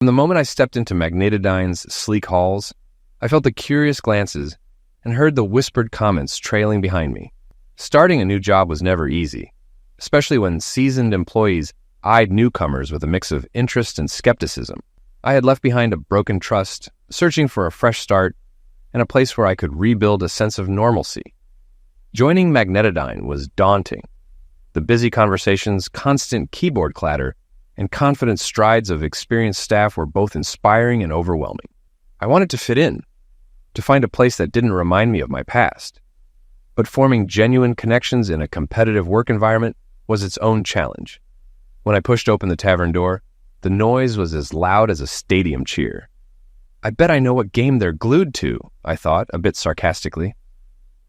From the moment I stepped into Magnetodyne's sleek halls, I felt the curious glances and heard the whispered comments trailing behind me. Starting a new job was never easy, especially when seasoned employees eyed newcomers with a mix of interest and skepticism. I had left behind a broken trust, searching for a fresh start and a place where I could rebuild a sense of normalcy. Joining Magnetodyne was daunting. The busy conversations, constant keyboard clatter, and confident strides of experienced staff were both inspiring and overwhelming. I wanted to fit in, to find a place that didn't remind me of my past. But forming genuine connections in a competitive work environment was its own challenge. When I pushed open the tavern door, the noise was as loud as a stadium cheer. I bet I know what game they're glued to, I thought, a bit sarcastically.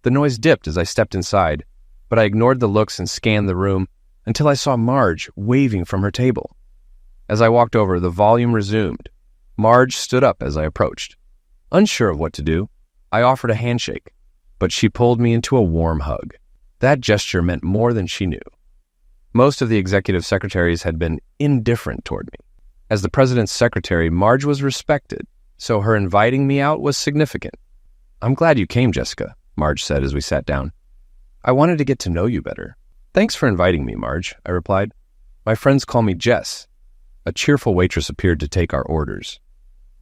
The noise dipped as I stepped inside, but I ignored the looks and scanned the room until I saw Marge waving from her table. As I walked over, the volume resumed. Marge stood up as I approached. Unsure of what to do, I offered a handshake, but she pulled me into a warm hug. That gesture meant more than she knew. Most of the executive secretaries had been indifferent toward me. As the president's secretary, Marge was respected, so her inviting me out was significant. "I'm glad you came, Jessica," Marge said as we sat down. "I wanted to get to know you better." "Thanks for inviting me, Marge," I replied. "My friends call me Jess." A cheerful waitress appeared to take our orders.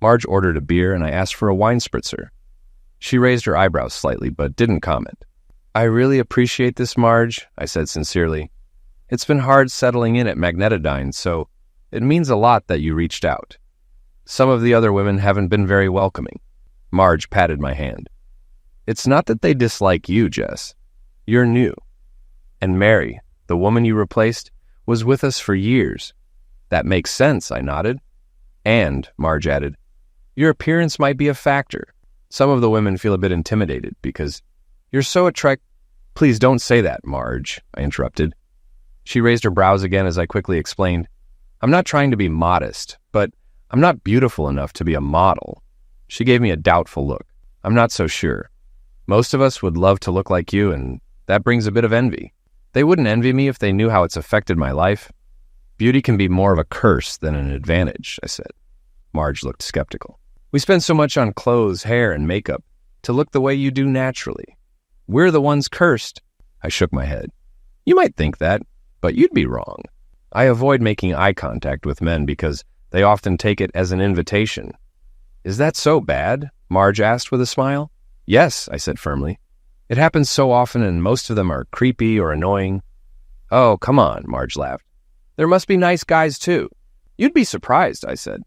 Marge ordered a beer and I asked for a wine spritzer. She raised her eyebrows slightly but didn't comment. "I really appreciate this, Marge," I said sincerely. "It's been hard settling in at Magnetodyne, so it means a lot that you reached out. Some of the other women haven't been very welcoming." Marge patted my hand. "It's not that they dislike you, Jess. You're new. And Mary, the woman you replaced, was with us for years." "That makes sense," I nodded. "And," Marge added, "your appearance might be a factor. Some of the women feel a bit intimidated because you're so Please don't say that, Marge," I interrupted. She raised her brows again as I quickly explained, "I'm not trying to be modest, but I'm not beautiful enough to be a model." She gave me a doubtful look. "I'm not so sure. Most of us would love to look like you, and that brings a bit of envy. They wouldn't envy me if they knew how it's affected my life. Beauty can be more of a curse than an advantage," I said. Marge looked skeptical. "We spend so much on clothes, hair, and makeup to look the way you do naturally. We're the ones cursed." I shook my head. "You might think that, but you'd be wrong." I avoid making eye contact with men because they often take it as an invitation. "Is that so bad?" Marge asked with a smile. "Yes," I said firmly. "It happens so often and most of them are creepy or annoying." "Oh, come on," Marge laughed. "There must be nice guys too." "You'd be surprised," I said.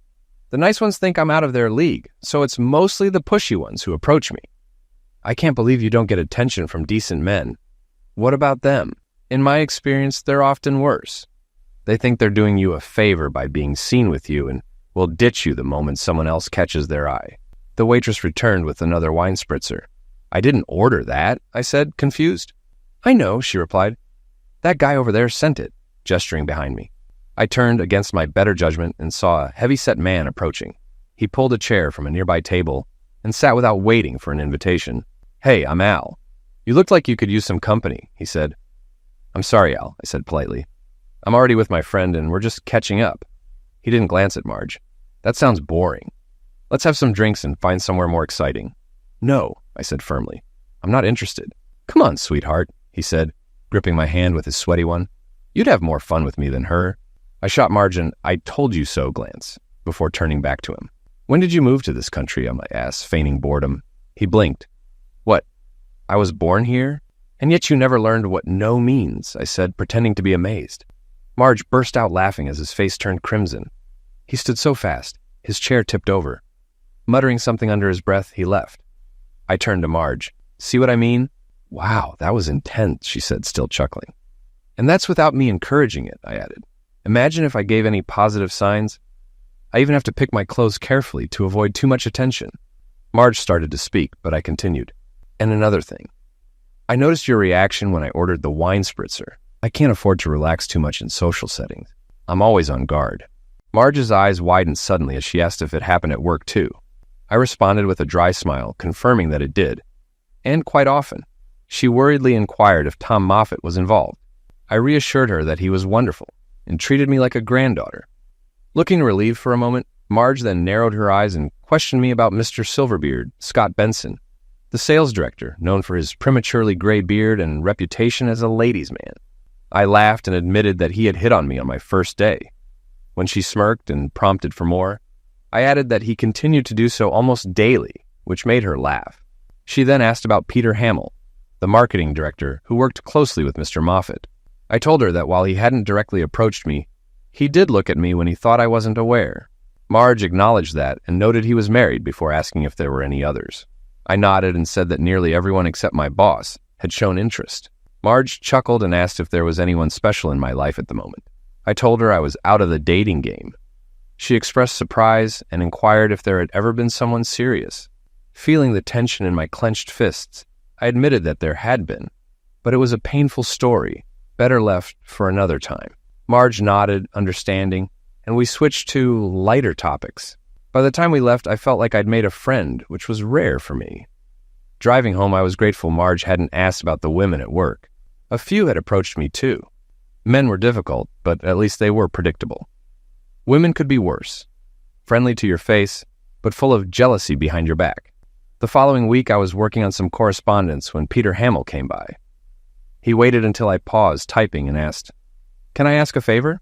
"The nice ones think I'm out of their league, so it's mostly the pushy ones who approach me." "I can't believe you don't get attention from decent men." "What about them? In my experience, they're often worse. They think they're doing you a favor by being seen with you and will ditch you the moment someone else catches their eye." The waitress returned with another wine spritzer. "I didn't order that," I said, confused. "I know," she replied. "That guy over there sent it," gesturing behind me. I turned against my better judgment and saw a heavy-set man approaching. He pulled a chair from a nearby table and sat without waiting for an invitation. "Hey, I'm Al. You looked like you could use some company," he said. "I'm sorry, Al," I said politely. "I'm already with my friend and we're just catching up." He didn't glance at Marge. "That sounds boring. Let's have some drinks and find somewhere more exciting." "No," I said firmly. "I'm not interested." "Come on, sweetheart," he said, gripping my hand with his sweaty one. "You'd have more fun with me than her." I shot Marge an "I told you so" glance before turning back to him. "When did you move to this country?" I asked, feigning boredom. He blinked. "What? I was born here? And yet you never learned what no means," I said, pretending to be amazed. Marge burst out laughing as his face turned crimson. He stood so fast, his chair tipped over. Muttering something under his breath, he left. I turned to Marge. "See what I mean?" "Wow, that was intense," she said, still chuckling. "And that's without me encouraging it," I added. "Imagine if I gave any positive signs. I even have to pick my clothes carefully to avoid too much attention." Marge started to speak, but I continued. "And another thing. I noticed your reaction when I ordered the wine spritzer. I can't afford to relax too much in social settings. I'm always on guard." Marge's eyes widened suddenly as she asked if it happened at work too. I responded with a dry smile, confirming that it did. And quite often. She worriedly inquired if Tom Moffat was involved. I reassured her that he was wonderful and treated me like a granddaughter. Looking relieved for a moment, Marge then narrowed her eyes and questioned me about Mr. Silverbeard, Scott Benson, the sales director, known for his prematurely gray beard and reputation as a ladies' man. I laughed and admitted that he had hit on me on my first day. When she smirked and prompted for more, I added that he continued to do so almost daily, which made her laugh. She then asked about Peter Hamill, the marketing director who worked closely with Mr. Moffat. I told her that while he hadn't directly approached me, he did look at me when he thought I wasn't aware. Marge acknowledged that and noted he was married before asking if there were any others. I nodded and said that nearly everyone except my boss had shown interest. Marge chuckled and asked if there was anyone special in my life at the moment. I told her I was out of the dating game. She expressed surprise and inquired if there had ever been someone serious. Feeling the tension in my clenched fists, I admitted that there had been, but it was a painful story, better left for another time. Marge nodded, understanding, and we switched to lighter topics. By the time we left, I felt like I'd made a friend, which was rare for me. Driving home, I was grateful Marge hadn't asked about the women at work. A few had approached me too. Men were difficult, but at least they were predictable. Women could be worse. Friendly to your face, but full of jealousy behind your back. The following week, I was working on some correspondence when Peter Hamill came by. He waited until I paused typing and asked, "Can I ask a favor?"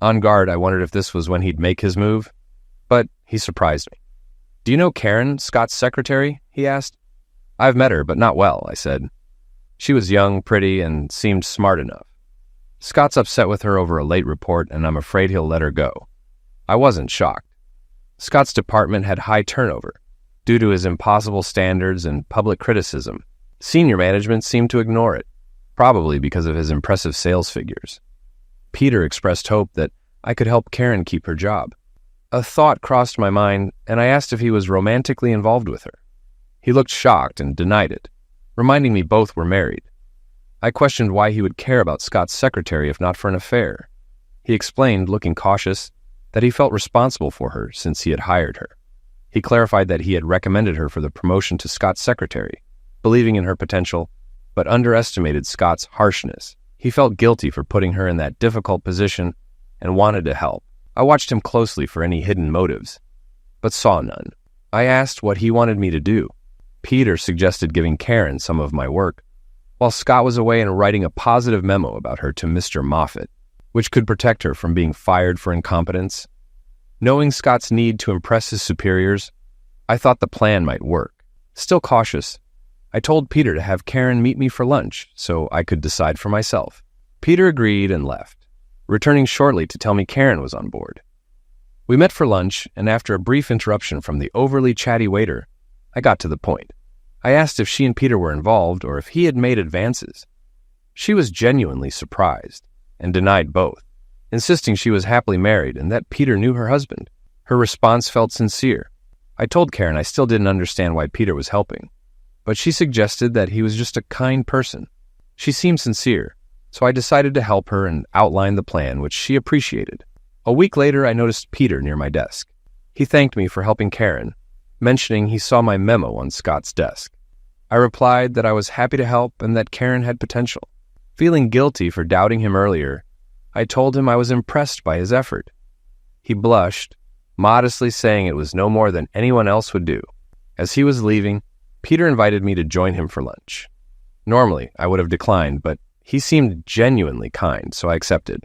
On guard, I wondered if this was when he'd make his move, but he surprised me. "Do you know Karen, Scott's secretary?" he asked. "I've met her, but not well," I said. She was young, pretty, and seemed smart enough. Scott's upset with her over a late report, and I'm afraid he'll let her go. I wasn't shocked. Scott's department had high turnover, due to his impossible standards and public criticism. Senior management seemed to ignore it, probably because of his impressive sales figures. Peter expressed hope that I could help Karen keep her job. A thought crossed my mind, and I asked if he was romantically involved with her. He looked shocked and denied it, reminding me both were married. I questioned why he would care about Scott's secretary if not for an affair. He explained, looking cautious, that he felt responsible for her since he had hired her. He clarified that he had recommended her for the promotion to Scott's secretary, believing in her potential, but underestimated Scott's harshness. He felt guilty for putting her in that difficult position and wanted to help. I watched him closely for any hidden motives, but saw none. I asked what he wanted me to do. Peter suggested giving Karen some of my work, while Scott was away and writing a positive memo about her to Mr. Moffat, which could protect her from being fired for incompetence. Knowing Scott's need to impress his superiors, I thought the plan might work. Still cautious, I told Peter to have Karen meet me for lunch so I could decide for myself. Peter agreed and left, returning shortly to tell me Karen was on board. We met for lunch, and after a brief interruption from the overly chatty waiter, I got to the point. I asked if she and Peter were involved or if he had made advances. She was genuinely surprised and denied both, insisting she was happily married and that Peter knew her husband. Her response felt sincere. I told Karen I still didn't understand why Peter was helping, but she suggested that he was just a kind person. She seemed sincere, so I decided to help her and outline the plan, which she appreciated. A week later, I noticed Peter near my desk. He thanked me for helping Karen, mentioning he saw my memo on Scott's desk. I replied that I was happy to help and that Karen had potential. Feeling guilty for doubting him earlier, I told him I was impressed by his effort. He blushed, modestly saying it was no more than anyone else would do. As he was leaving, Peter invited me to join him for lunch. Normally, I would have declined, but he seemed genuinely kind, so I accepted.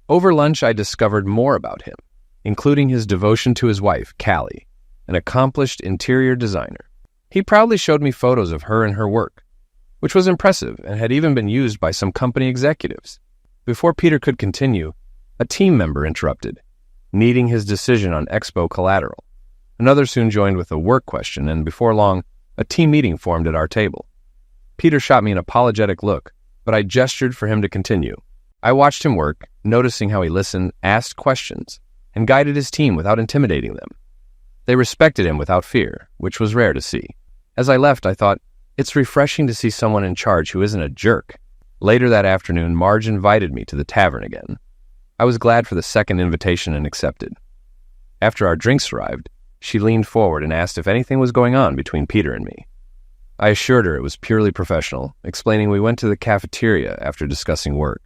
Over lunch, I discovered more about him, including his devotion to his wife, Callie, an accomplished interior designer. He proudly showed me photos of her and her work, which was impressive and had even been used by some company executives. Before Peter could continue, a team member interrupted, needing his decision on expo collateral. Another soon joined with a work question, and before long, a team meeting formed at our table. Peter shot me an apologetic look, but I gestured for him to continue. I watched him work, noticing how he listened, asked questions, and guided his team without intimidating them. They respected him without fear, which was rare to see. As I left, I thought, it's refreshing to see someone in charge who isn't a jerk. Later that afternoon, Marge invited me to the tavern again. I was glad for the second invitation and accepted. After our drinks arrived, she leaned forward and asked if anything was going on between Peter and me. I assured her it was purely professional, explaining we went to the cafeteria after discussing work,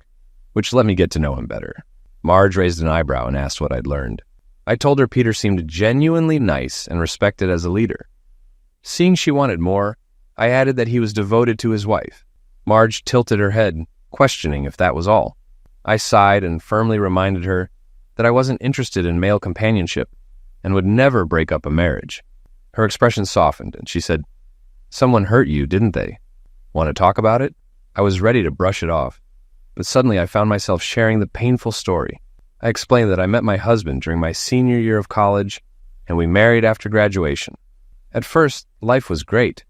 which let me get to know him better. Marge raised an eyebrow and asked what I'd learned. I told her Peter seemed genuinely nice and respected as a leader. Seeing she wanted more, I added that he was devoted to his wife. Marge tilted her head, questioning if that was all. I sighed and firmly reminded her that I wasn't interested in male companionship and would never break up a marriage. Her expression softened, and she said, "Someone hurt you, didn't they? Want to talk about it?" I was ready to brush it off, but suddenly I found myself sharing the painful story. I explained that I met my husband during my senior year of college, and we married after graduation. At first, life was great.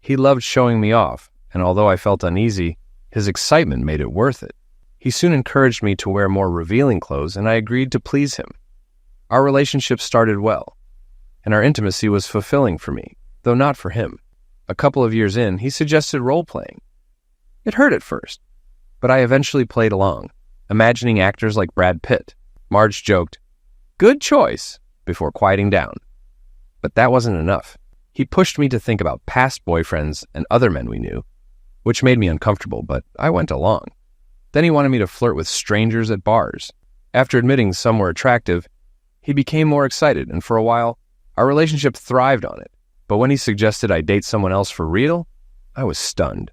He loved showing me off, and although I felt uneasy, his excitement made it worth it. He soon encouraged me to wear more revealing clothes, and I agreed to please him. Our relationship started well, and our intimacy was fulfilling for me, though not for him. A couple of years in, he suggested role-playing. It hurt at first, but I eventually played along, imagining actors like Brad Pitt. Marge joked, "Good choice," before quieting down. But that wasn't enough. He pushed me to think about past boyfriends and other men we knew, which made me uncomfortable, but I went along. Then he wanted me to flirt with strangers at bars. After admitting some were attractive, he became more excited, and for a while, our relationship thrived on it. But when he suggested I date someone else for real, I was stunned.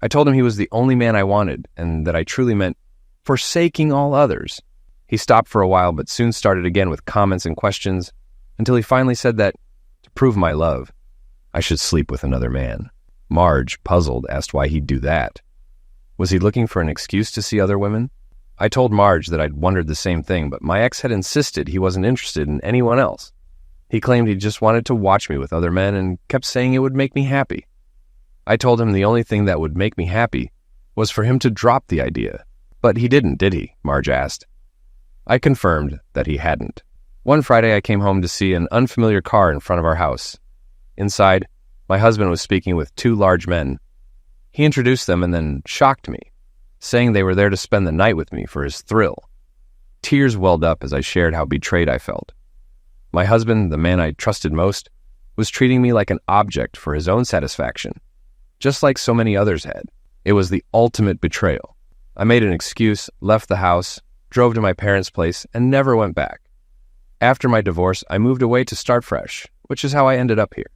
I told him he was the only man I wanted, and that I truly meant forsaking all others. He stopped for a while, but soon started again with comments and questions, until he finally said that, to prove my love, I should sleep with another man. Marge, puzzled, asked why he'd do that. Was he looking for an excuse to see other women? I told Marge that I'd wondered the same thing, but my ex had insisted he wasn't interested in anyone else. He claimed he just wanted to watch me with other men and kept saying it would make me happy. I told him the only thing that would make me happy was for him to drop the idea. But he didn't, did he? Marge asked. I confirmed that he hadn't. One Friday I came home to see an unfamiliar car in front of our house. Inside, my husband was speaking with two large men. He introduced them and then shocked me, saying they were there to spend the night with me for his thrill. Tears welled up as I shared how betrayed I felt. My husband, the man I trusted most, was treating me like an object for his own satisfaction, just like so many others had. It was the ultimate betrayal. I made an excuse, left the house, drove to my parents' place, and never went back. After my divorce, I moved away to start fresh, which is how I ended up here.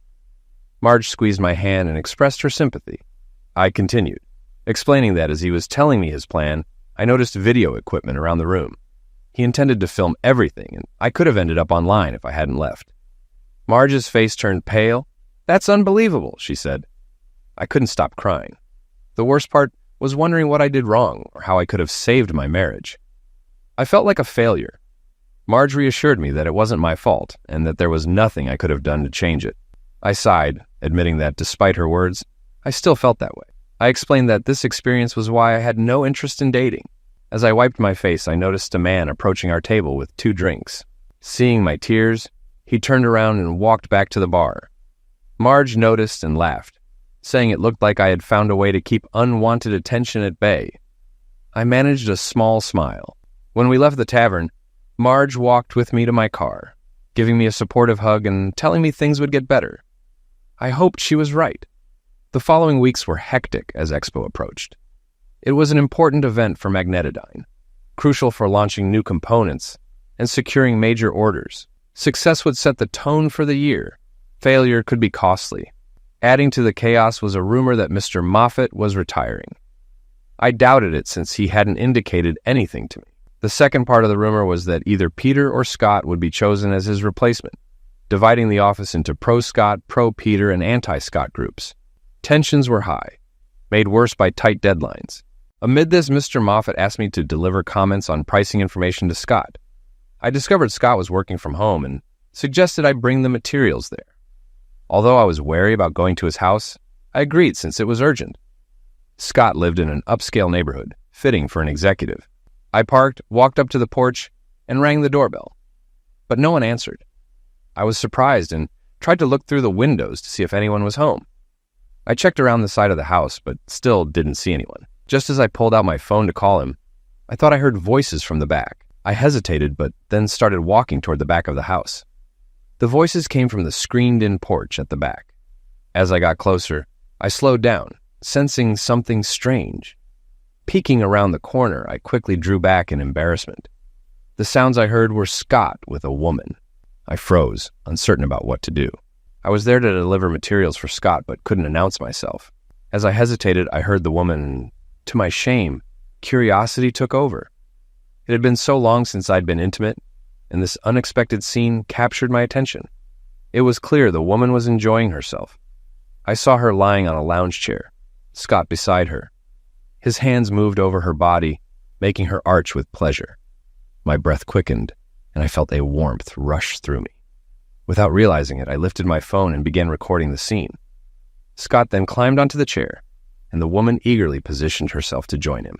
Marge squeezed my hand and expressed her sympathy. I continued, explaining that as he was telling me his plan, I noticed video equipment around the room. He intended to film everything, and I could have ended up online if I hadn't left. Marge's face turned pale. "That's unbelievable," she said. I couldn't stop crying. The worst part was wondering what I did wrong or how I could have saved my marriage. I felt like a failure. Marge reassured me that it wasn't my fault and that there was nothing I could have done to change it. I sighed, admitting that despite her words, I still felt that way. I explained that this experience was why I had no interest in dating. As I wiped my face, I noticed a man approaching our table with 2 drinks. Seeing my tears, he turned around and walked back to the bar. Marge noticed and laughed, saying it looked like I had found a way to keep unwanted attention at bay. I managed a small smile. When we left the tavern, Marge walked with me to my car, giving me a supportive hug and telling me things would get better. I hoped she was right. The following weeks were hectic as Expo approached. It was an important event for Magnetodyne, crucial for launching new components and securing major orders. Success would set the tone for the year. Failure could be costly. Adding to the chaos was a rumor that Mr. Moffat was retiring. I doubted it since he hadn't indicated anything to me. The second part of the rumor was that either Peter or Scott would be chosen as his replacement, dividing the office into pro-Scott, pro-Peter, and anti-Scott groups. Tensions were high, made worse by tight deadlines. Amid this, Mr. Moffat asked me to deliver comments on pricing information to Scott. I discovered Scott was working from home and suggested I bring the materials there. Although I was wary about going to his house, I agreed since it was urgent. Scott lived in an upscale neighborhood, fitting for an executive. I parked, walked up to the porch, and rang the doorbell. But no one answered. I was surprised and tried to look through the windows to see if anyone was home. I checked around the side of the house, but still didn't see anyone. Just as I pulled out my phone to call him, I thought I heard voices from the back. I hesitated, but then started walking toward the back of the house. The voices came from the screened-in porch at the back. As I got closer, I slowed down, sensing something strange. Peeking around the corner, I quickly drew back in embarrassment. The sounds I heard were Scott with a woman. I froze, uncertain about what to do. I was there to deliver materials for Scott, but couldn't announce myself. As I hesitated, I heard the woman, and to my shame, curiosity took over. It had been so long since I'd been intimate, and this unexpected scene captured my attention. It was clear the woman was enjoying herself. I saw her lying on a lounge chair, Scott beside her. His hands moved over her body, making her arch with pleasure. My breath quickened, and I felt a warmth rush through me. Without realizing it, I lifted my phone and began recording the scene. Scott then climbed onto the chair, and the woman eagerly positioned herself to join him.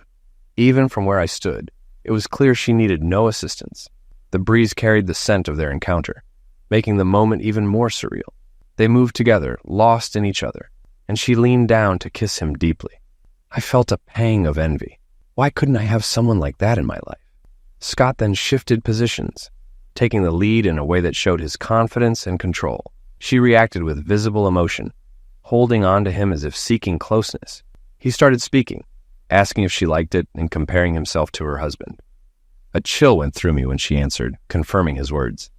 Even from where I stood, it was clear she needed no assistance. The breeze carried the scent of their encounter, making the moment even more surreal. They moved together, lost in each other, and she leaned down to kiss him deeply. I felt a pang of envy. Why couldn't I have someone like that in my life? Scott then shifted positions, taking the lead in a way that showed his confidence and control. She reacted with visible emotion, holding on to him as if seeking closeness. He started speaking, asking if she liked it and comparing himself to her husband. A chill went through me when she answered, confirming his words.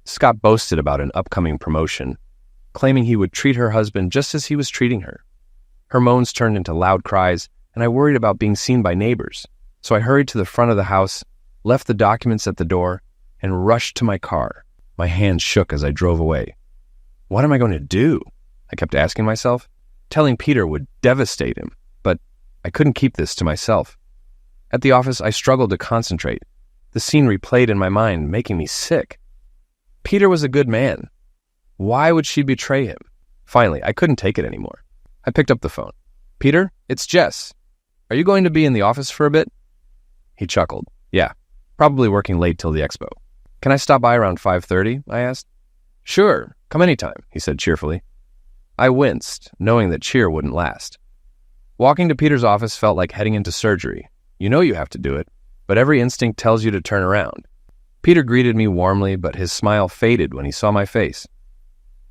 Scott boasted about an upcoming promotion, claiming he would treat her husband just as he was treating her. Her moans turned into loud cries, and I worried about being seen by neighbors. So I hurried to the front of the house, left the documents at the door, and rushed to my car. My hands shook as I drove away. What am I going to do? I kept asking myself. Telling Peter would devastate him, but I couldn't keep this to myself. At the office, I struggled to concentrate. The scene replayed in my mind, making me sick. Peter was a good man. Why would she betray him? Finally, I couldn't take it anymore. I picked up the phone. Peter, it's Jess. Are you going to be in the office for a bit? He chuckled. Yeah, probably working late till the expo. Can I stop by around 5:30? I asked. Sure, come anytime, he said cheerfully. I winced, knowing that cheer wouldn't last. Walking to Peter's office felt like heading into surgery. You know you have to do it, but every instinct tells you to turn around. Peter greeted me warmly, but his smile faded when he saw my face.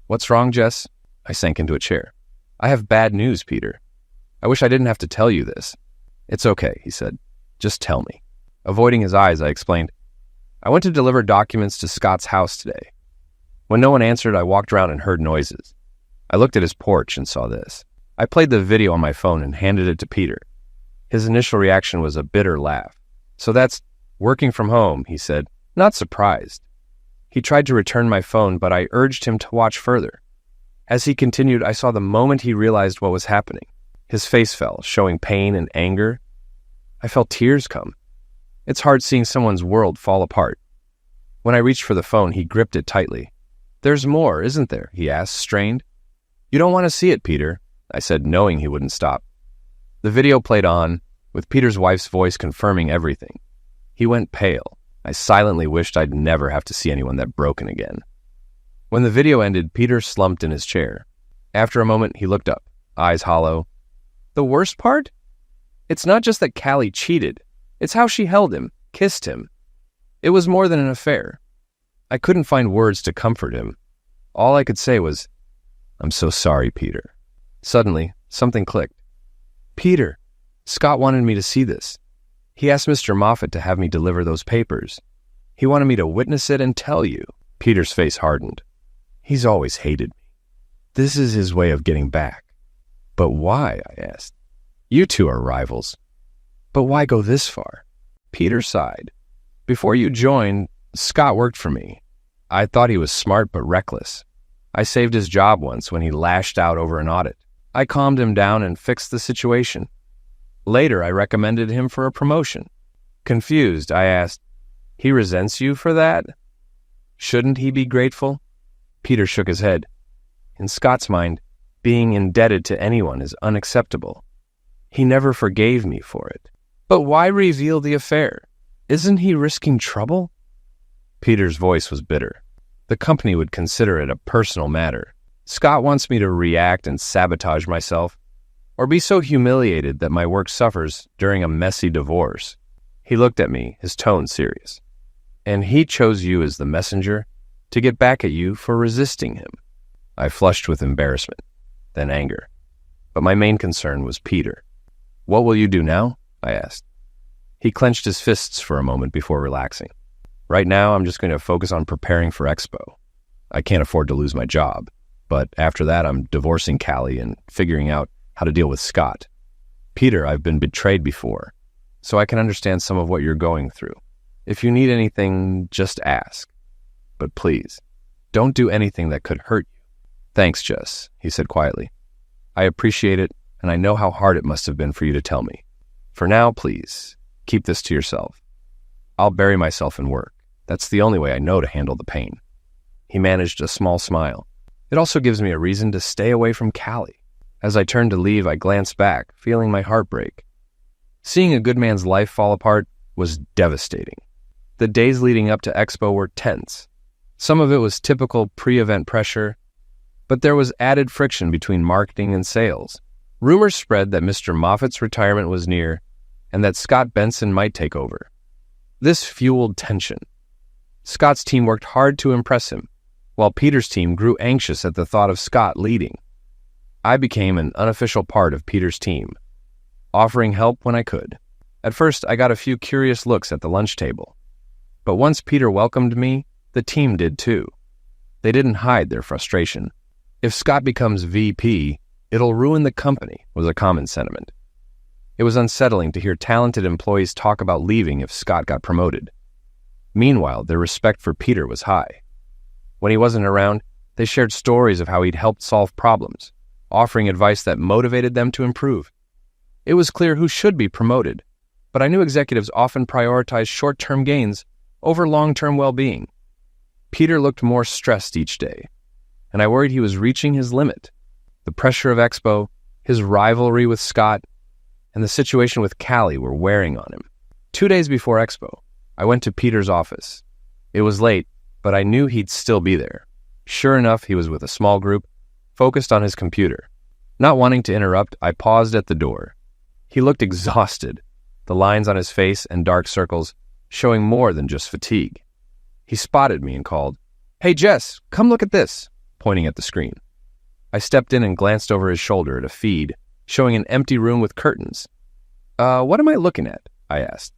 What's wrong, Jess? I sank into a chair. I have bad news, Peter. I wish I didn't have to tell you this. It's okay, he said. Just tell me. Avoiding his eyes, I explained. I went to deliver documents to Scott's house today. When no one answered, I walked around and heard noises. I looked at his porch and saw this. I played the video on my phone and handed it to Peter. His initial reaction was a bitter laugh. So that's working from home, he said, not surprised. He tried to return my phone, but I urged him to watch further. As he continued, I saw the moment he realized what was happening. His face fell, showing pain and anger. I felt tears come. It's hard seeing someone's world fall apart. When I reached for the phone, he gripped it tightly. There's more, isn't there? He asked, strained. You don't want to see it, Peter, I said, knowing he wouldn't stop. The video played on, with Peter's wife's voice confirming everything. He went pale. I silently wished I'd never have to see anyone that broken again. When the video ended, Peter slumped in his chair. After a moment, he looked up, eyes hollow. The worst part? It's not just that Callie cheated. It's how she held him, kissed him. It was more than an affair. I couldn't find words to comfort him. All I could say was, I'm so sorry, Peter. Suddenly, something clicked. Peter, Scott wanted me to see this. He asked Mr. Moffat to have me deliver those papers. He wanted me to witness it and tell you. Peter's face hardened. He's always hated me. This is his way of getting back. But why? I asked. You two are rivals. But why go this far? Peter sighed. Before you joined, Scott worked for me. I thought he was smart but reckless. I saved his job once when he lashed out over an audit. I calmed him down and fixed the situation. Later, I recommended him for a promotion. Confused, I asked, he resents you for that? Shouldn't he be grateful? Peter shook his head. In Scott's mind, being indebted to anyone is unacceptable. He never forgave me for it. But why reveal the affair? Isn't he risking trouble? Peter's voice was bitter. The company would consider it a personal matter. Scott wants me to react and sabotage myself, or be so humiliated that my work suffers during a messy divorce. He looked at me, his tone serious. And he chose you as the messenger to get back at you for resisting him. I flushed with embarrassment, then anger. But my main concern was Peter. What will you do now? I asked. He clenched his fists for a moment before relaxing. Right now, I'm just going to focus on preparing for Expo. I can't afford to lose my job, but after that, I'm divorcing Callie and figuring out how to deal with Scott. Peter, I've been betrayed before, so I can understand some of what you're going through. If you need anything, just ask. But please, don't do anything that could hurt you. Thanks, Jess, he said quietly. I appreciate it, and I know how hard it must have been for you to tell me. For now, please, keep this to yourself. I'll bury myself in work. That's the only way I know to handle the pain. He managed a small smile. It also gives me a reason to stay away from Callie. As I turned to leave, I glanced back, feeling my heart break. Seeing a good man's life fall apart was devastating. The days leading up to Expo were tense. Some of it was typical pre-event pressure, but there was added friction between marketing and sales. Rumors spread that Mr. Moffat's retirement was near and that Scott Benson might take over. This fueled tension. Scott's team worked hard to impress him, while Peter's team grew anxious at the thought of Scott leading. I became an unofficial part of Peter's team, offering help when I could. At first, I got a few curious looks at the lunch table. But once Peter welcomed me, the team did too. They didn't hide their frustration. If Scott becomes VP, it'll ruin the company, was a common sentiment. It was unsettling to hear talented employees talk about leaving if Scott got promoted. Meanwhile, their respect for Peter was high. When he wasn't around, they shared stories of how he'd helped solve problems, offering advice that motivated them to improve. It was clear who should be promoted, but I knew executives often prioritized short-term gains over long-term well-being. Peter looked more stressed each day, and I worried he was reaching his limit. The pressure of Expo, his rivalry with Scott, and the situation with Callie were wearing on him. 2 days before Expo, I went to Peter's office. It was late, but I knew he'd still be there. Sure enough, he was with a small group, focused on his computer. Not wanting to interrupt, I paused at the door. He looked exhausted, the lines on his face and dark circles showing more than just fatigue. He spotted me and called, "Hey Jess, come look at this," pointing at the screen. I stepped in and glanced over his shoulder at a feed showing an empty room with curtains. What am I looking at?" I asked.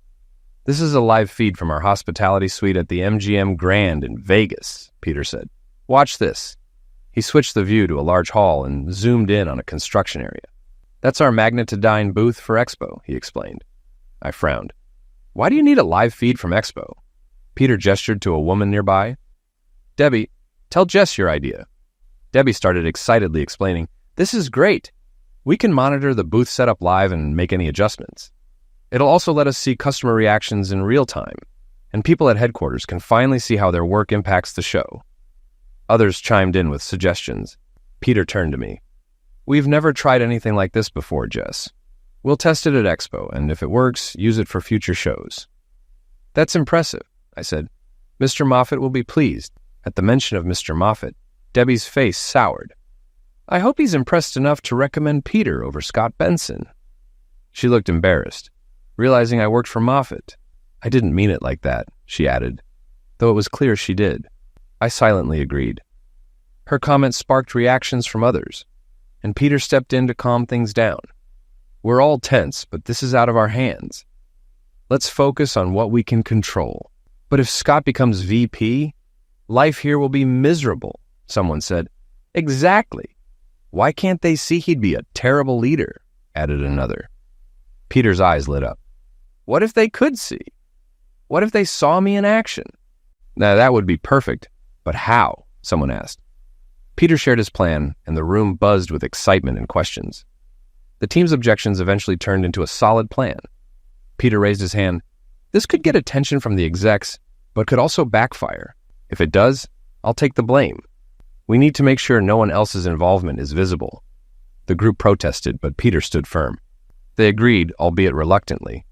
"This is a live feed from our hospitality suite at the MGM Grand in Vegas," Peter said. "Watch this." He switched the view to a large hall and zoomed in on a construction area. "That's our Magnetidine booth for Expo," he explained. I frowned. "Why do you need a live feed from Expo?" Peter gestured to a woman nearby. "Debbie, tell Jess your idea." Debbie started excitedly explaining, "This is great. We can monitor the booth setup live and make any adjustments. It'll also let us see customer reactions in real time, and people at headquarters can finally see how their work impacts the show." Others chimed in with suggestions. Peter turned to me. "We've never tried anything like this before, Jess. We'll test it at Expo, and if it works, use it for future shows." "That's impressive," I said. "Mr. Moffat will be pleased." At the mention of Mr. Moffat, Debbie's face soured. "I hope he's impressed enough to recommend Peter over Scott Benson." She looked embarrassed, realizing I worked for Moffat. "I didn't mean it like that," she added, though it was clear she did. I silently agreed. Her comment sparked reactions from others, and Peter stepped in to calm things down. "We're all tense, but this is out of our hands. Let's focus on what we can control." "But if Scott becomes VP, life here will be miserable," someone said. "Exactly. Why can't they see he'd be a terrible leader?" added another. Peter's eyes lit up. "What if they could see? What if they saw me in action?" "Now that would be perfect, but how?" someone asked. Peter shared his plan, and the room buzzed with excitement and questions. The team's objections eventually turned into a solid plan. Peter raised his hand. "This could get attention from the execs, but could also backfire. If it does, I'll take the blame. We need to make sure no one else's involvement is visible." The group protested, but Peter stood firm. They agreed, albeit reluctantly,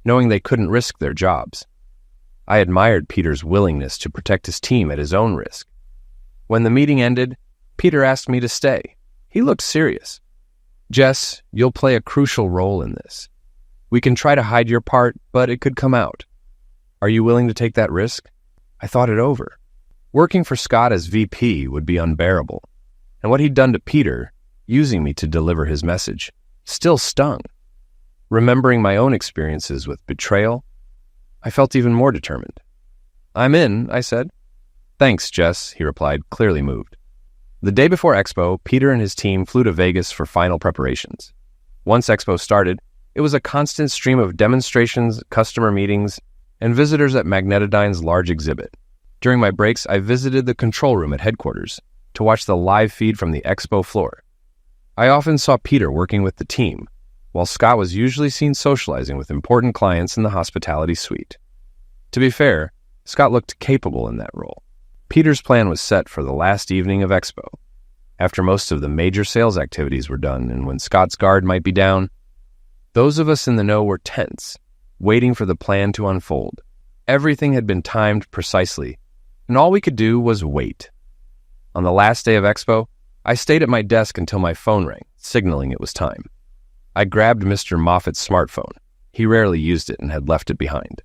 knowing they couldn't risk their jobs. I admired Peter's willingness to protect his team at his own risk. When the meeting ended, Peter asked me to stay. He looked serious. "Jess, you'll play a crucial role in this. We can try to hide your part, but it could come out. Are you willing to take that risk?" I thought it over. Working for Scott as VP would be unbearable, and what he'd done to Peter, using me to deliver his message, still stung. Remembering my own experiences with betrayal, I felt even more determined. "I'm in," I said. "Thanks, Jess," he replied, clearly moved. The day before Expo, Peter and his team flew to Vegas for final preparations. Once Expo started, it was a constant stream of demonstrations, customer meetings, and visitors at Magnetodyne's large exhibit. During my breaks, I visited the control room at headquarters to watch the live feed from the Expo floor. I often saw Peter working with the team, while Scott was usually seen socializing with important clients in the hospitality suite. To be fair, Scott looked capable in that role. Peter's plan was set for the last evening of Expo. After most of the major sales activities were done and when Scott's guard might be down, those of us in the know were tense, waiting for the plan to unfold. Everything had been timed precisely, and all we could do was wait. On the last day of Expo, I stayed at my desk until my phone rang, signaling it was time. I grabbed Mr. Moffat's smartphone. He rarely used it and had left it behind.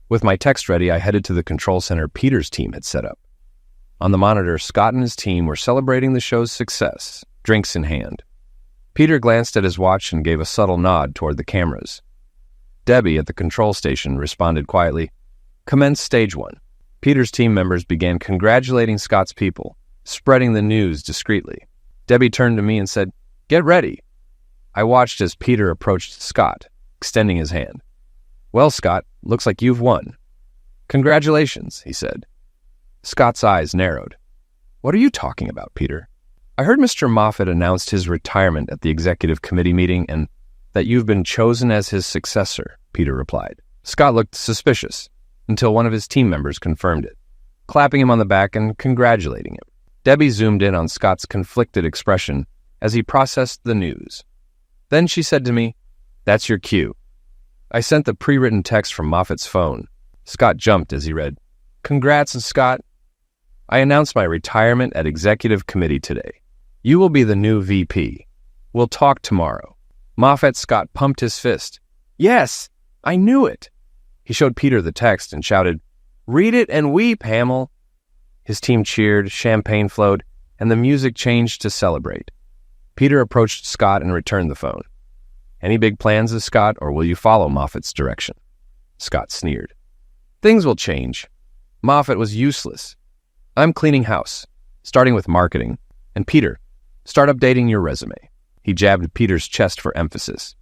With my text ready, I headed to the control center Peter's team had set up. On the monitor, Scott and his team were celebrating the show's success, drinks in hand. Peter glanced at his watch and gave a subtle nod toward the cameras. Debbie at the control station responded quietly, "Commence stage 1. Peter's team members began congratulating Scott's people, spreading the news discreetly. Debbie turned to me and said, "Get ready." I watched as Peter approached Scott, extending his hand. "Well, Scott, looks like you've won." "Congratulations," he said. Scott's eyes narrowed. "What are you talking about, Peter?" "I heard Mr. Moffat announced his retirement at the executive committee meeting and that you've been chosen as his successor," Peter replied. Scott looked suspicious until one of his team members confirmed it, clapping him on the back and congratulating him. Debbie zoomed in on Scott's conflicted expression as he processed the news. Then she said to me, "That's your cue." I sent the pre-written text from Moffat's phone. Scott jumped as he read, "Congrats, Scott. I announced my retirement at executive committee today. You will be the new VP. We'll talk tomorrow." Moffat Scott pumped his fist. "Yes, I knew it." He showed Peter the text and shouted, "Read it and weep, Hamill." His team cheered, champagne flowed, and the music changed to celebrate. Peter approached Scott and returned the phone. "Any big plans, Scott, or will you follow Moffat's direction?" Scott sneered. "Things will change. Moffat was useless. I'm cleaning house, starting with marketing. And Peter, start updating your resume." He jabbed Peter's chest for emphasis.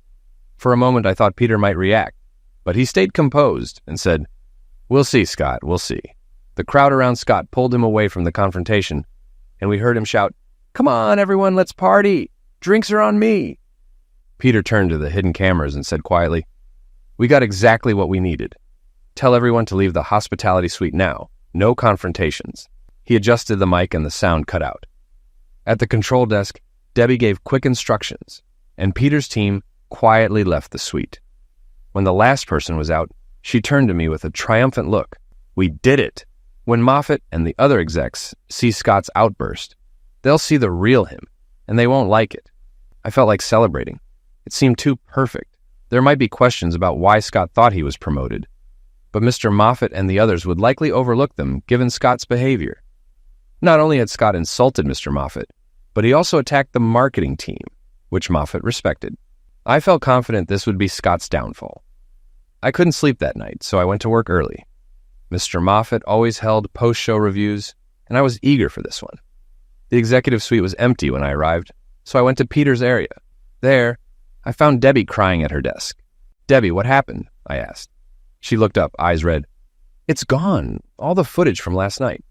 For a moment, I thought Peter might react, but he stayed composed and said, "We'll see, Scott, we'll see." The crowd around Scott pulled him away from the confrontation, and we heard him shout, "Come on, everyone, let's party. Drinks are on me." Peter turned to the hidden cameras and said quietly, "We got exactly what we needed. Tell everyone to leave the hospitality suite now. No confrontations." He adjusted the mic and the sound cut out. At the control desk, Debbie gave quick instructions, and Peter's team quietly left the suite. When the last person was out, she turned to me with a triumphant look. "We did it." When Moffat and the other execs see Scott's outburst, they'll see the real him, and they won't like it. I felt like celebrating. It seemed too perfect. There might be questions about why Scott thought he was promoted, but Mr. Moffat and the others would likely overlook them given Scott's behavior. Not only had Scott insulted Mr. Moffat, but he also attacked the marketing team, which Moffat respected. I felt confident this would be Scott's downfall. I couldn't sleep that night, so I went to work early. Mr. Moffat always held post-show reviews, and I was eager for this one. The executive suite was empty when I arrived, so I went to Peter's area. There, I found Debbie crying at her desk. "Debbie, what happened?" I asked. She looked up, eyes red. "It's gone, all the footage from last night.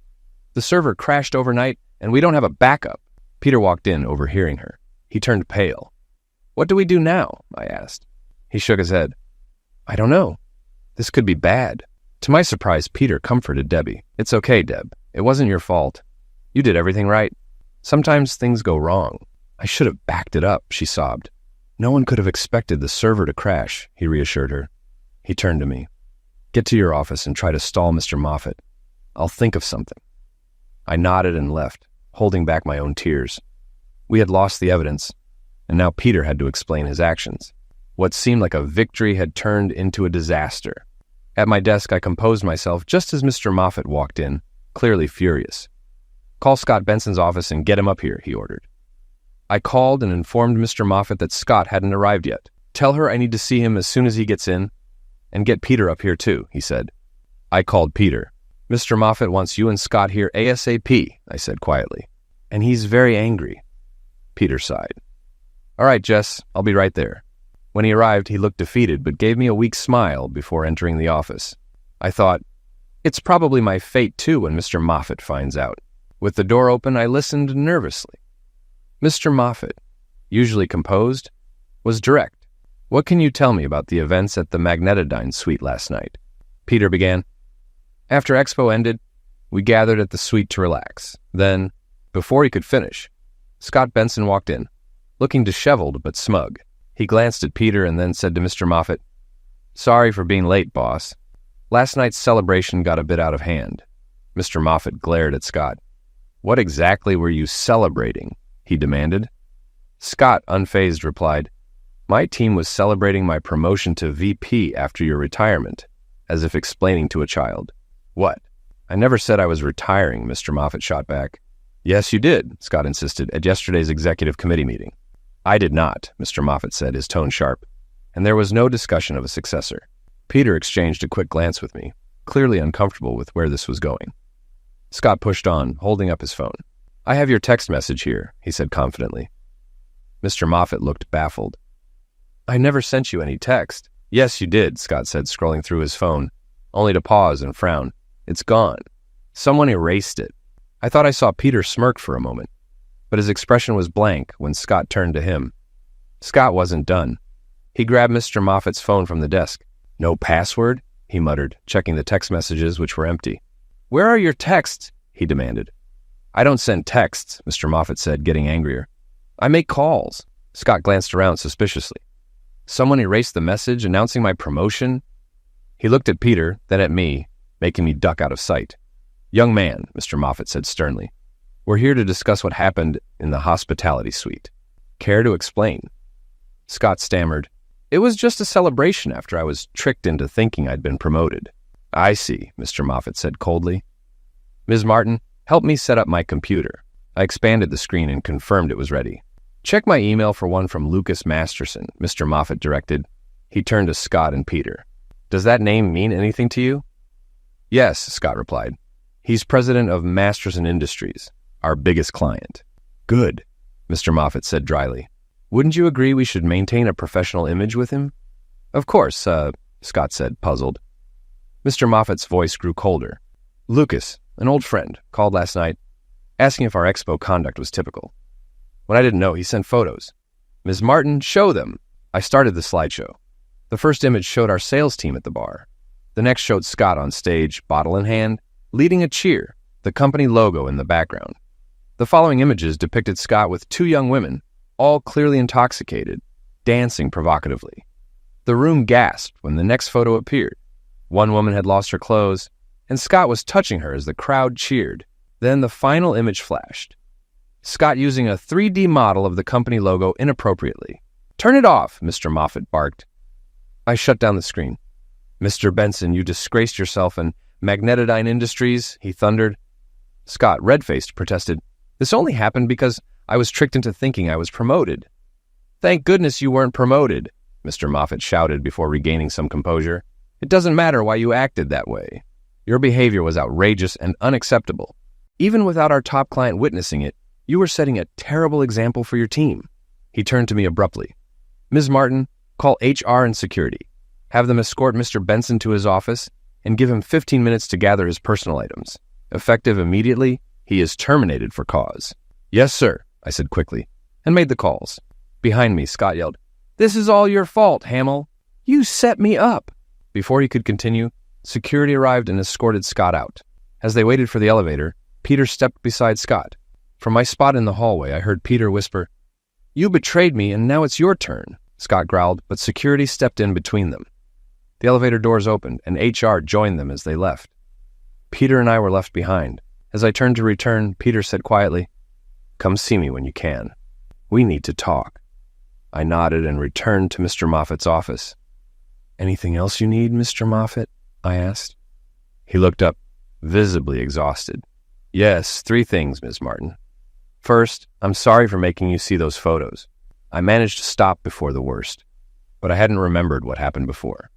The server crashed overnight, and we don't have a backup." Peter walked in, overhearing her. He turned pale. "What do we do now?" I asked. He shook his head. "I don't know. This could be bad." To my surprise, Peter comforted Debbie. "It's okay, Deb. It wasn't your fault. You did everything right. Sometimes things go wrong." "I should have backed it up," she sobbed. "No one could have expected the server to crash," he reassured her. He turned to me. "Get to your office and try to stall Mr. Moffat. I'll think of something." I nodded and left, holding back my own tears. We had lost the evidence, and now Peter had to explain his actions. What seemed like a victory had turned into a disaster. At my desk, I composed myself just as Mr. Moffat walked in, clearly furious. "Call Scott Benson's office and get him up here," he ordered. I called and informed Mr. Moffat that Scott hadn't arrived yet. "Tell her I need to see him as soon as he gets in, and get Peter up here too," he said. I called Peter. Mr. Moffat wants you and Scott here ASAP, I said quietly. And he's very angry. Peter sighed. All right, Jess, I'll be right there. When he arrived, he looked defeated, but gave me a weak smile before entering the office. I thought, it's probably my fate too when Mr. Moffat finds out. With the door open, I listened nervously. Mr. Moffat, usually composed, was direct. What can you tell me about the events at the Magnetodyne suite last night? Peter began. After Expo ended, we gathered at the suite to relax. Then, before he could finish, Scott Benson walked in, looking disheveled but smug. He glanced at Peter and then said to Mr. Moffat, Sorry for being late, boss. Last night's celebration got a bit out of hand. Mr. Moffat glared at Scott. What exactly were you celebrating? He demanded. Scott, unfazed, replied, My team was celebrating my promotion to VP after your retirement, as if explaining to a child. What? I never said I was retiring, Mr. Moffat shot back. Yes, you did, Scott insisted, at yesterday's executive committee meeting. I did not, Mr. Moffat said, his tone sharp, and there was no discussion of a successor. Peter exchanged a quick glance with me, clearly uncomfortable with where this was going. Scott pushed on, holding up his phone. I have your text message here, he said confidently. Mr. Moffat looked baffled. I never sent you any text. Yes, you did, Scott said, scrolling through his phone, only to pause and frown. It's gone. Someone erased it. I thought I saw Peter smirk for a moment, but his expression was blank when Scott turned to him. Scott wasn't done. He grabbed Mr. Moffat's phone from the desk. No password? He muttered, checking the text messages, which were empty. Where are your texts? He demanded. I don't send texts, Mr. Moffat said, getting angrier. I make calls. Scott glanced around suspiciously. Someone erased the message announcing my promotion? He looked at Peter, then at me, making me duck out of sight. Young man, Mr. Moffat said sternly, we're here to discuss what happened in the hospitality suite. Care to explain? Scott stammered. It was just a celebration after I was tricked into thinking I'd been promoted. I see, Mr. Moffat said coldly. Ms. Martin, help me set up my computer. I expanded the screen and confirmed it was ready. Check my email for one from Lucas Masterson, Mr. Moffat directed. He turned to Scott and Peter. Does that name mean anything to you? Yes, Scott replied. He's president of Masterson Industries, our biggest client. Good, Mr. Moffat said dryly. Wouldn't you agree we should maintain a professional image with him? Of course, Scott said, puzzled. Mr. Moffat's voice grew colder. Lucas, an old friend, called last night, asking if our expo conduct was typical. When I didn't know, he sent photos. Ms. Martin, show them. I started the slideshow. The first image showed our sales team at the bar. The next showed Scott on stage, bottle in hand, leading a cheer, the company logo in the background. The following images depicted Scott with two young women, all clearly intoxicated, dancing provocatively. The room gasped when the next photo appeared. One woman had lost her clothes, and Scott was touching her as the crowd cheered. Then the final image flashed. Scott using a 3D model of the company logo inappropriately. Turn it off, Mr. Moffat barked. I shut down the screen. Mr. Benson, you disgraced yourself and Magnetodyne Industries, he thundered. Scott, red-faced, protested. This only happened because I was tricked into thinking I was promoted. Thank goodness you weren't promoted, Mr. Moffat shouted before regaining some composure. It doesn't matter why you acted that way. Your behavior was outrageous and unacceptable. Even without our top client witnessing it, you were setting a terrible example for your team. He turned to me abruptly. Ms. Martin, call HR and security. Have them escort Mr. Benson to his office and give him 15 minutes to gather his personal items. Effective immediately, he is terminated for cause. Yes, sir, I said quickly, and made the calls. Behind me, Scott yelled, This is all your fault, Hamill. You set me up. Before he could continue, security arrived and escorted Scott out. As they waited for the elevator, Peter stepped beside Scott. From my spot in the hallway, I heard Peter whisper, You betrayed me, and now it's your turn, Scott growled, but security stepped in between them. The elevator doors opened, and HR joined them as they left. Peter and I were left behind. As I turned to return, Peter said quietly, Come see me when you can. We need to talk. I nodded and returned to Mr. Moffat's office. Anything else you need, Mr. Moffat? I asked. He looked up, visibly exhausted. Yes, 3 things, Ms. Martin. First, I'm sorry for making you see those photos. I managed to stop before the worst, but I hadn't remembered what happened before.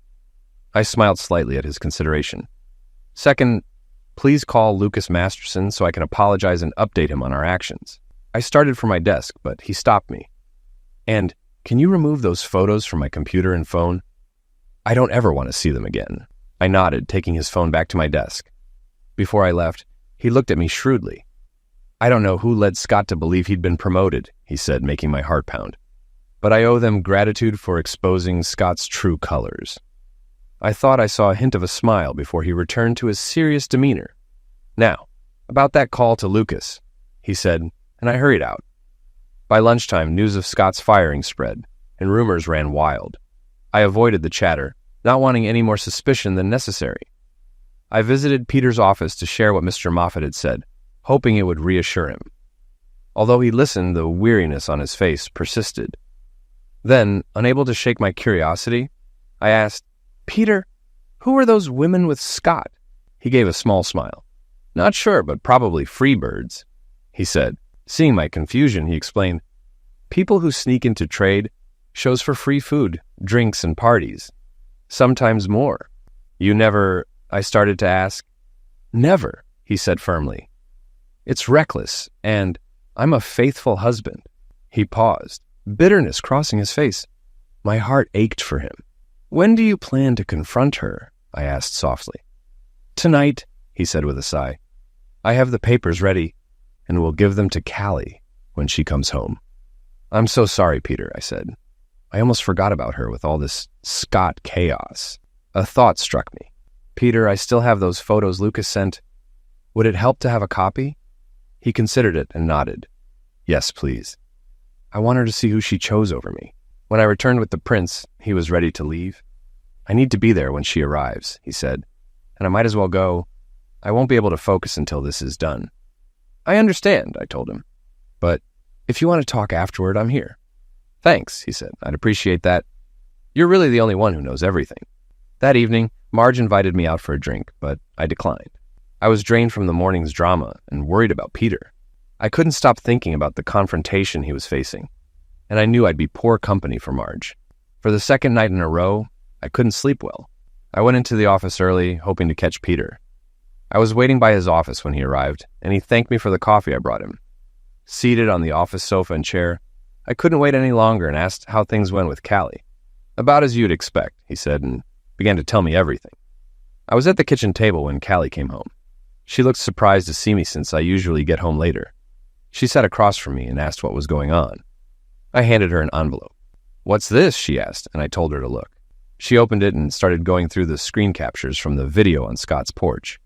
I smiled slightly at his consideration. Second, Please call Lucas Masterson so I can apologize and update him on our actions. I started for my desk, but he stopped me. And can you remove those photos from my computer and phone? I don't ever want to see them again. I nodded, taking his phone back to my desk. Before I left, he looked at me shrewdly. I don't know who led Scott to believe he'd been promoted, he said, making my heart pound. But I owe them gratitude for exposing Scott's true colors. I thought I saw a hint of a smile before he returned to his serious demeanor. Now, about that call to Lucas, he said, and I hurried out. By lunchtime, news of Scott's firing spread, and rumors ran wild. I avoided the chatter, not wanting any more suspicion than necessary. I visited Peter's office to share what Mr. Moffat had said, hoping it would reassure him. Although he listened, the weariness on his face persisted. Then, unable to shake my curiosity, I asked, "Peter, who are those women with Scott?" He gave a small smile. "Not sure, but probably free birds," he said. Seeing my confusion, he explained, "People who sneak into trade, shows for free food, drinks, and parties. Sometimes more." "You never," I started to ask. "Never," he said firmly. "It's reckless, and I'm a faithful husband." He paused, bitterness crossing his face. My heart ached for him. "When do you plan to confront her?" I asked softly. "Tonight," he said with a sigh. "I have the papers ready, and will give them to Callie when she comes home." "I'm so sorry, Peter," I said. I almost forgot about her with all this Scott chaos. A thought struck me. "Peter, I still have those photos Lucas sent. Would it help to have a copy?" He considered it and nodded. "Yes, please. I want her to see who she chose over me." When I returned with the prints, he was ready to leave. "I need to be there when she arrives," he said, "and I might as well go. I won't be able to focus until this is done." "I understand," I told him. "But if you want to talk afterward, I'm here." "Thanks," he said. "I'd appreciate that. You're really the only one who knows everything." That evening, Marge invited me out for a drink, but I declined. I was drained from the morning's drama and worried about Peter. I couldn't stop thinking about the confrontation he was facing, and I knew I'd be poor company for Marge. For the second night in a row, I couldn't sleep well. I went into the office early, hoping to catch Peter. I was waiting by his office when he arrived, and he thanked me for the coffee I brought him. Seated on the office sofa and chair, I couldn't wait any longer and asked how things went with Callie. "About as you'd expect," he said, and began to tell me everything. I was at the kitchen table when Callie came home. She looked surprised to see me since I usually get home later. She sat across from me and asked what was going on. I handed her an envelope. "What's this?" she asked, and I told her to look. She opened it and started going through the screen captures from the video on Scott's porch.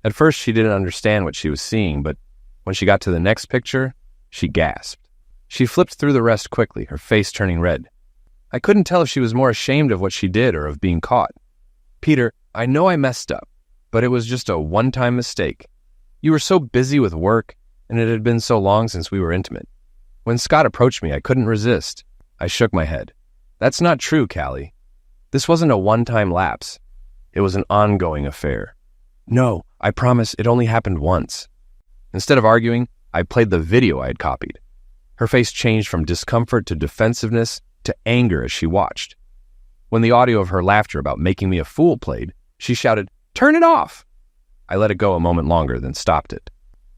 At first, she didn't understand what she was seeing, but when she got to the next picture, she gasped. She flipped through the rest quickly, her face turning red. I couldn't tell if she was more ashamed of what she did or of being caught. "Peter, I know I messed up, but it was just a one-time mistake. You were so busy with work, and it had been so long since we were intimate. When Scott approached me, I couldn't resist." I shook my head. "That's not true, Callie. This wasn't a one-time lapse. It was an ongoing affair." "No, I promise it only happened once." Instead of arguing, I played the video I had copied. Her face changed from discomfort to defensiveness to anger as she watched. When the audio of her laughter about making me a fool played, she shouted, "Turn it off!" I let it go a moment longer, then stopped it.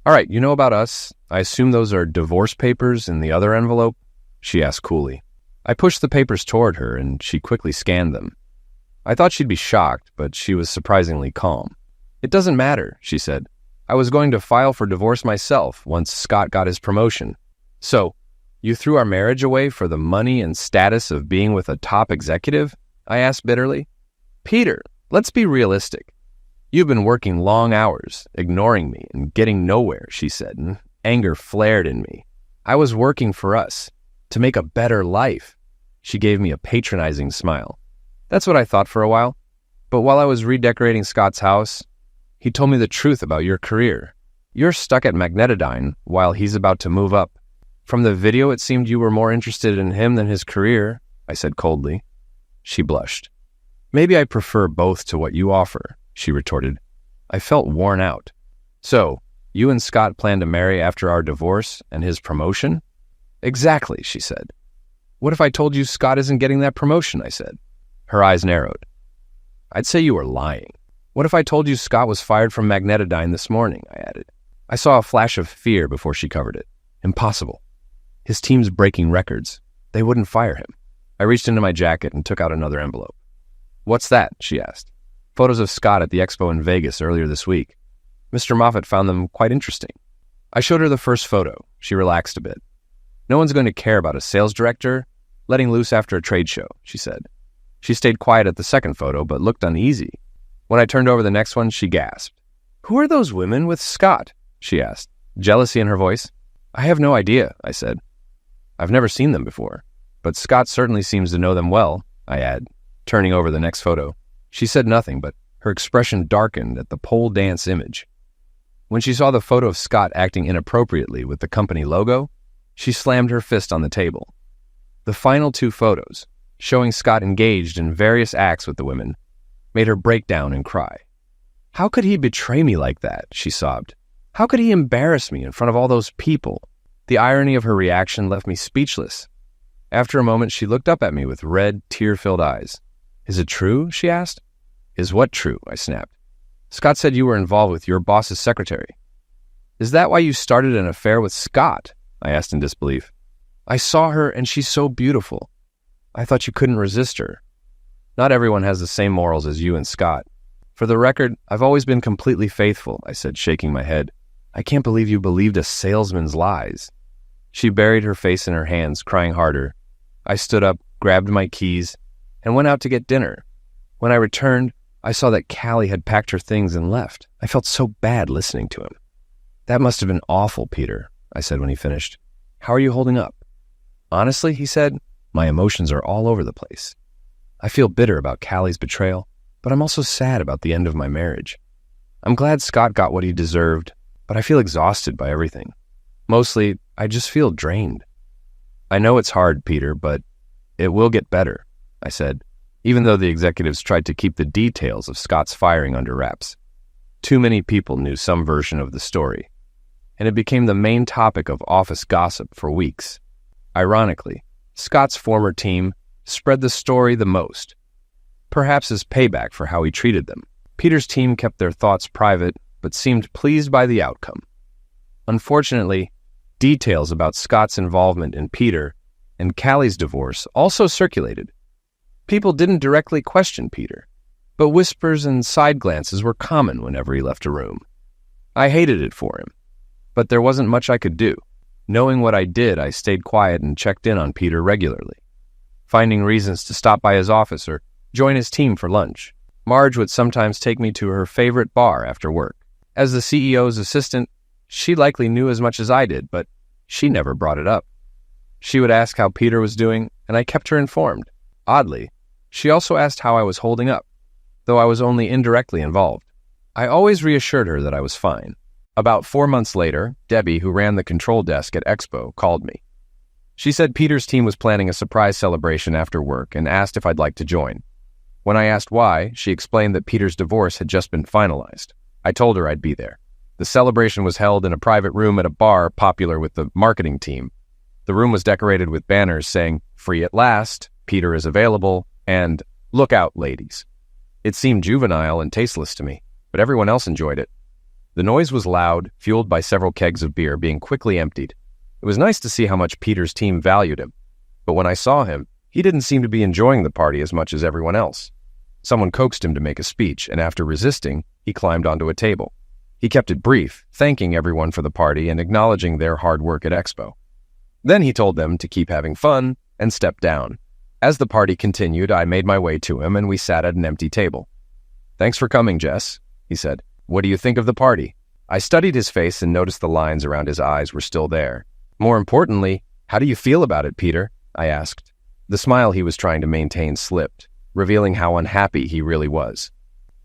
"All right, you know about us. I assume those are divorce papers in the other envelope?" she asked coolly. I pushed the papers toward her, and she quickly scanned them. I thought she'd be shocked, but she was surprisingly calm. "It doesn't matter," she said. "I was going to file for divorce myself once Scott got his promotion. So, you threw our marriage away for the money and status of being with a top executive?" I asked bitterly. "Peter, let's be realistic. You've been working long hours, ignoring me and getting nowhere," she said, and anger flared in me. "I was working for us, to make a better life." She gave me a patronizing smile. "That's what I thought for a while. But while I was redecorating Scott's house, he told me the truth about your career. You're stuck at Magnetodyne while he's about to move up. From the video, it seemed you were more interested in him than his career," I said coldly. She blushed. "Maybe I prefer both to what you offer," she retorted. I felt worn out. "So, you and Scott plan to marry after our divorce and his promotion?" "Exactly," she said. "What if I told you Scott isn't getting that promotion?" I said. Her eyes narrowed. "I'd say you were lying." What if I told you Scott was fired from Magnetodyne this morning? I added. I saw a flash of fear before she covered it. Impossible. His team's breaking records. They wouldn't fire him. I reached into my jacket and took out another envelope. What's that? She asked. Photos of Scott at the expo in Vegas earlier this week. Mr. Moffat found them quite interesting. I showed her the first photo. She relaxed a bit. No one's going to care about a sales director letting loose after a trade show, she said. She stayed quiet at the second photo, but looked uneasy. When I turned over the next one, she gasped. Who are those women with Scott? She asked, jealousy in her voice. I have no idea, I said. I've never seen them before, but Scott certainly seems to know them well, I add, turning over the next photo. She said nothing, but her expression darkened at the pole dance image. When she saw the photo of Scott acting inappropriately with the company logo, she slammed her fist on the table. The final two photos, showing Scott engaged in various acts with the women, made her break down and cry. How could he betray me like that? She sobbed. How could he embarrass me in front of all those people? The irony of her reaction left me speechless. After a moment, she looked up at me with red, tear-filled eyes. Is it true? She asked. Is what true? I snapped. Scott said you were involved with your boss's secretary. Is that why you started an affair with Scott? I asked in disbelief. I saw her and she's so beautiful. I thought you couldn't resist her. Not everyone has the same morals as you and Scott. For the record, I've always been completely faithful, I said, shaking my head. I can't believe you believed a salesman's lies. She buried her face in her hands, crying harder. I stood up, grabbed my keys, and went out to get dinner. When I returned, I saw that Callie had packed her things and left. I felt so bad listening to him. That must have been awful, Peter, I said when he finished. How are you holding up? Honestly, he said, my emotions are all over the place. I feel bitter about Callie's betrayal, but I'm also sad about the end of my marriage. I'm glad Scott got what he deserved, but I feel exhausted by everything. Mostly, I just feel drained. I know it's hard, Peter, but it will get better, I said, even though the executives tried to keep the details of Scott's firing under wraps. Too many people knew some version of the story, and it became the main topic of office gossip for weeks. Ironically, Scott's former team spread the story the most, perhaps as payback for how he treated them. Peter's team kept their thoughts private, but seemed pleased by the outcome. Unfortunately, details about Scott's involvement in Peter and Callie's divorce also circulated. People didn't directly question Peter, but whispers and side glances were common whenever he left a room. I hated it for him, but there wasn't much I could do. Knowing what I did, I stayed quiet and checked in on Peter regularly, finding reasons to stop by his office or join his team for lunch. Marge would sometimes take me to her favorite bar after work. As the CEO's assistant, she likely knew as much as I did, but she never brought it up. She would ask how Peter was doing, and I kept her informed. Oddly, she also asked how I was holding up, though I was only indirectly involved. I always reassured her that I was fine. About 4 months later, Debbie, who ran the control desk at Expo, called me. She said Peter's team was planning a surprise celebration after work and asked if I'd like to join. When I asked why, she explained that Peter's divorce had just been finalized. I told her I'd be there. The celebration was held in a private room at a bar popular with the marketing team. The room was decorated with banners saying, "Free at last," "Peter is available," and "Look out, ladies." It seemed juvenile and tasteless to me, but everyone else enjoyed it. The noise was loud, fueled by several kegs of beer being quickly emptied. It was nice to see how much Peter's team valued him, but when I saw him, he didn't seem to be enjoying the party as much as everyone else. Someone coaxed him to make a speech, and after resisting, he climbed onto a table. He kept it brief, thanking everyone for the party and acknowledging their hard work at Expo. Then he told them to keep having fun and stepped down. As the party continued, I made my way to him and we sat at an empty table. "Thanks for coming, Jess," he said. "What do you think of the party?" I studied his face and noticed the lines around his eyes were still there. "More importantly, how do you feel about it, Peter?" I asked. The smile he was trying to maintain slipped, revealing how unhappy he really was.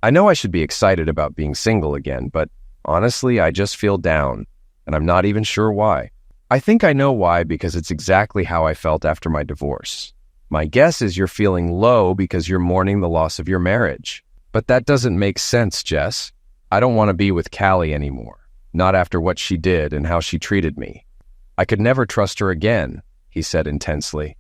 I know I should be excited about being single again, but honestly, I just feel down, and I'm not even sure why. I think I know why because it's exactly how I felt after my divorce. My guess is you're feeling low because you're mourning the loss of your marriage. But that doesn't make sense, Jess. I don't want to be with Callie anymore, not after what she did and how she treated me. I could never trust her again, he said intensely.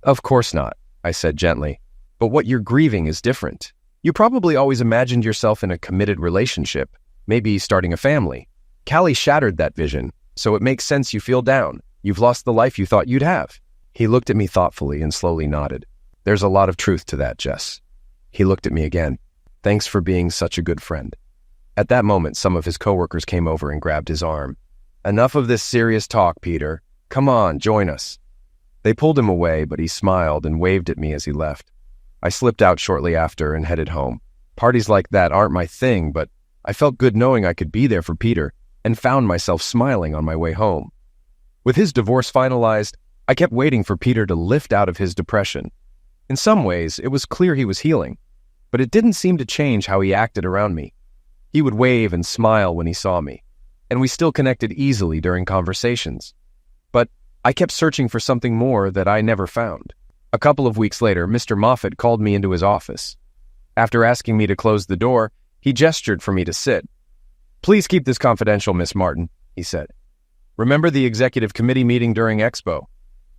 Of course not, I said gently, but what you're grieving is different. You probably always imagined yourself in a committed relationship, maybe starting a family. Callie shattered that vision, so it makes sense you feel down. You've lost the life you thought you'd have." He looked at me thoughtfully and slowly nodded. "There's a lot of truth to that, Jess." He looked at me again. "Thanks for being such a good friend." At that moment, some of his coworkers came over and grabbed his arm. "Enough of this serious talk, Peter. Come on, join us." They pulled him away, but he smiled and waved at me as he left. I slipped out shortly after and headed home. Parties like that aren't my thing, but I felt good knowing I could be there for Peter and found myself smiling on my way home. With his divorce finalized, I kept waiting for Peter to lift out of his depression. In some ways, it was clear he was healing, but it didn't seem to change how he acted around me. He would wave and smile when he saw me, and we still connected easily during conversations. But I kept searching for something more that I never found. A couple of weeks later, Mr. Moffat called me into his office. After asking me to close the door, he gestured for me to sit. "Please keep this confidential, Miss Martin," he said. "Remember the executive committee meeting during Expo?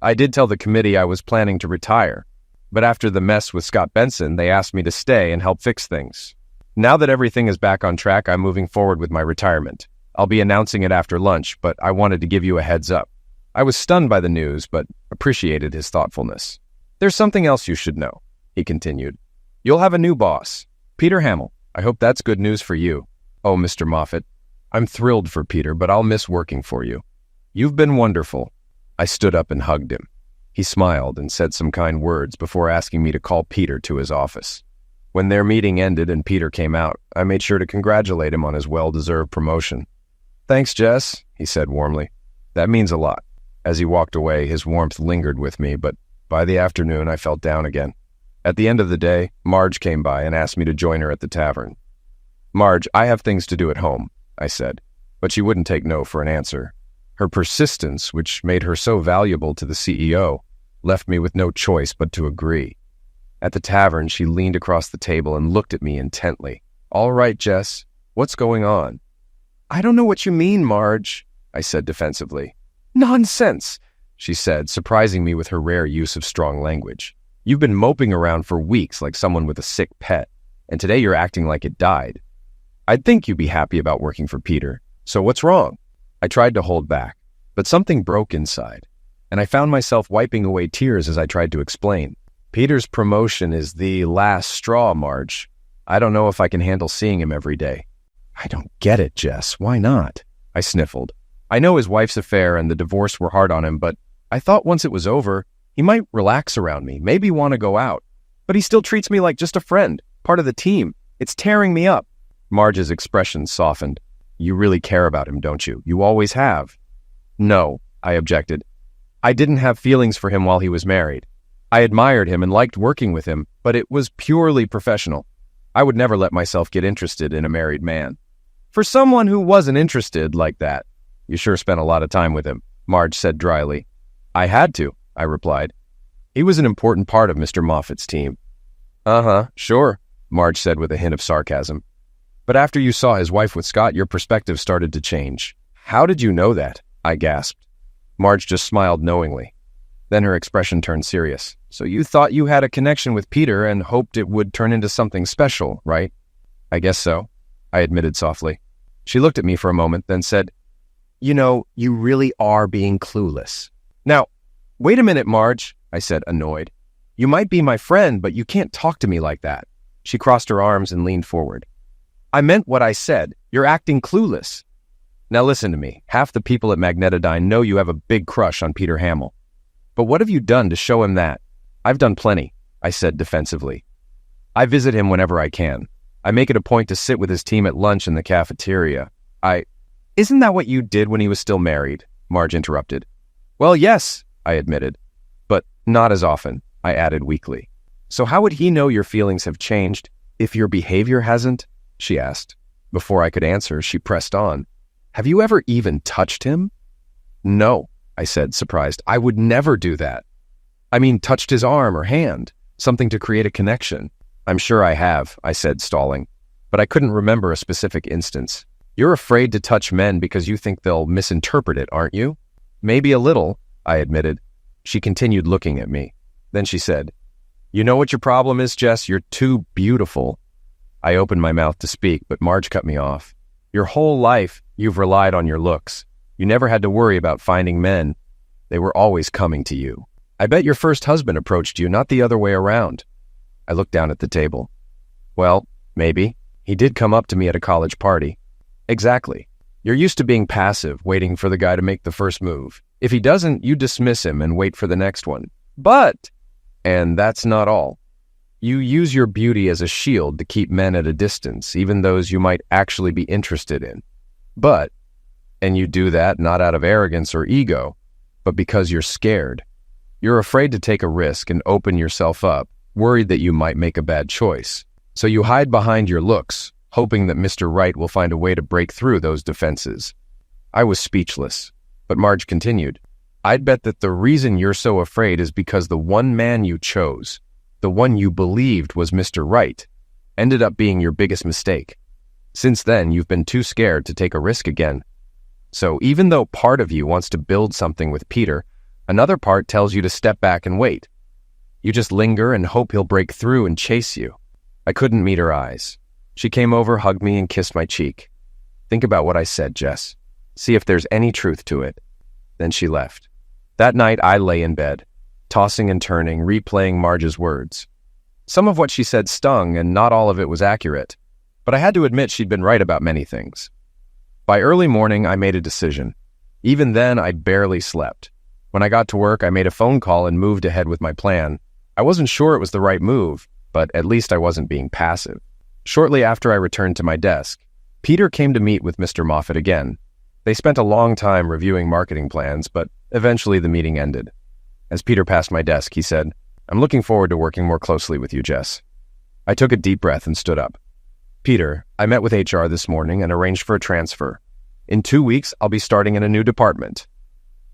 I did tell the committee I was planning to retire, but after the mess with Scott Benson, they asked me to stay and help fix things. Now that everything is back on track, I'm moving forward with my retirement. I'll be announcing it after lunch, but I wanted to give you a heads up." I was stunned by the news, but appreciated his thoughtfulness. "There's something else you should know," he continued. "You'll have a new boss, Peter Hamill. I hope that's good news for you." "Oh, Mr. Moffat, I'm thrilled for Peter, but I'll miss working for you. You've been wonderful." I stood up and hugged him. He smiled and said some kind words before asking me to call Peter to his office. When their meeting ended and Peter came out, I made sure to congratulate him on his well-deserved promotion. "Thanks, Jess," he said warmly. "That means a lot." As he walked away, his warmth lingered with me, but by the afternoon I felt down again. At the end of the day, Marge came by and asked me to join her at the tavern. "Marge, I have things to do at home," I said, but she wouldn't take no for an answer. Her persistence, which made her so valuable to the CEO, left me with no choice but to agree. At the tavern, she leaned across the table and looked at me intently. "All right, Jess, what's going on?" "I don't know what you mean, Marge," I said defensively. "Nonsense," she said, surprising me with her rare use of strong language. "You've been moping around for weeks like someone with a sick pet, and today you're acting like it died. I'd think you'd be happy about working for Peter. So what's wrong?" I tried to hold back, but something broke inside, and I found myself wiping away tears as I tried to explain. "Peter's promotion is the last straw, Marge. I don't know if I can handle seeing him every day." "I don't get it, Jess. Why not?" I sniffled. "I know his wife's affair and the divorce were hard on him, but I thought once it was over, he might relax around me, maybe want to go out. But he still treats me like just a friend, part of the team. It's tearing me up." Marge's expression softened. "You really care about him, don't you? You always have." "No," I objected. "I didn't have feelings for him while he was married. I admired him and liked working with him, but it was purely professional. I would never let myself get interested in a married man." "For someone who wasn't interested like that, you sure spent a lot of time with him," Marge said dryly. "I had to," I replied. "He was an important part of Mr. Moffat's team." "Uh-huh, sure," Marge said with a hint of sarcasm. "But after you saw his wife with Scott, your perspective started to change." "How did you know that?" I gasped. Marge just smiled knowingly. Then her expression turned serious. "So you thought you had a connection with Peter and hoped it would turn into something special, right?" "I guess so," I admitted softly. She looked at me for a moment, then said, "You know, you really are being clueless." "Now, wait a minute, Marge," I said, annoyed. "You might be my friend, but you can't talk to me like that." She crossed her arms and leaned forward. "I meant what I said. You're acting clueless. Now listen to me. Half the people at Magnetodyne know you have a big crush on Peter Hamill. But what have you done to show him that?" "I've done plenty," I said defensively. "I visit him whenever I can. I make it a point to sit with his team at lunch in the cafeteria. Isn't that what you did when he was still married?" Marge interrupted. "Well, yes," I admitted. "But not as often," I added weakly. "So how would he know your feelings have changed if your behavior hasn't?" she asked. Before I could answer, she pressed on. "Have you ever even touched him?" "No," I said, surprised. "I would never do that." "I mean, touched his arm or hand, something to create a connection." "I'm sure I have," I said, stalling, but I couldn't remember a specific instance. "You're afraid to touch men because you think they'll misinterpret it, aren't you?" "Maybe a little," I admitted. She continued looking at me. Then she said, "You know what your problem is, Jess? You're too beautiful. I opened my mouth to speak, but Marge cut me off. Your whole life, you've relied on your looks. You never had to worry about finding men. They were always coming to you. I bet your first husband approached you, not the other way around. I looked down at the table. Well, maybe. He did come up to me at a college party. Exactly. You're used to being passive, waiting for the guy to make the first move. If he doesn't, you dismiss him and wait for the next one. But, and that's not all, you use your beauty as a shield to keep men at a distance, even those you might actually be interested in. But, and you do that not out of arrogance or ego, but because you're scared. You're afraid to take a risk and open yourself up, worried that you might make a bad choice. So you hide behind your looks, hoping that Mr. Right will find a way to break through those defenses. I was speechless, but Marge continued. I'd bet that the reason you're so afraid is because the one man you chose, the one you believed was Mr. Right, ended up being your biggest mistake. Since then, you've been too scared to take a risk again. So even though part of you wants to build something with Peter, another part tells you to step back and wait. You just linger and hope he'll break through and chase you. I couldn't meet her eyes. She came over, hugged me, and kissed my cheek. Think about what I said, Jess. See if there's any truth to it. Then she left. That night, I lay in bed, tossing and turning, replaying Marge's words. Some of what she said stung, and not all of it was accurate. But I had to admit she'd been right about many things. By early morning, I made a decision. Even then, I barely slept. When I got to work, I made a phone call and moved ahead with my plan. I wasn't sure it was the right move, but at least I wasn't being passive. Shortly after I returned to my desk, Peter came to meet with Mr. Moffat again. They spent a long time reviewing marketing plans, but eventually the meeting ended. As Peter passed my desk, he said, I'm looking forward to working more closely with you, Jess. I took a deep breath and stood up. Peter, I met with HR this morning and arranged for a transfer. In 2 weeks, I'll be starting in a new department.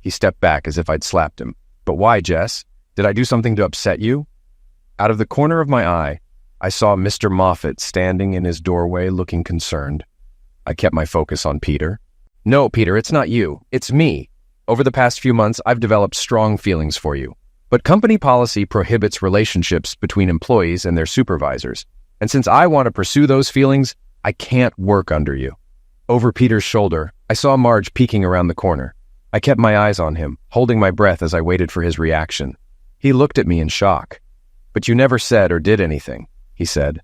He stepped back as if I'd slapped him. But why, Jess? Did I do something to upset you? Out of the corner of my eye, I saw Mr. Moffat standing in his doorway looking concerned. I kept my focus on Peter. No, Peter, it's not you. It's me. Over the past few months, I've developed strong feelings for you. But company policy prohibits relationships between employees and their supervisors. And since I want to pursue those feelings, I can't work under you. Over Peter's shoulder, I saw Marge peeking around the corner. I kept my eyes on him, holding my breath as I waited for his reaction. He looked at me in shock. But you never said or did anything, he said.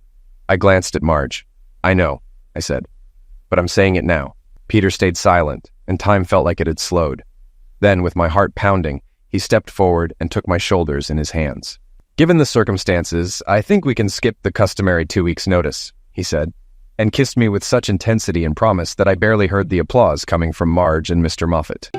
I glanced at Marge. I know, I said. But I'm saying it now. Peter stayed silent, and time felt like it had slowed. Then, with my heart pounding, he stepped forward and took my shoulders in his hands. Given the circumstances, I think we can skip the customary 2 weeks' notice, he said, and kissed me with such intensity and promise that I barely heard the applause coming from Marge and Mr. Moffat.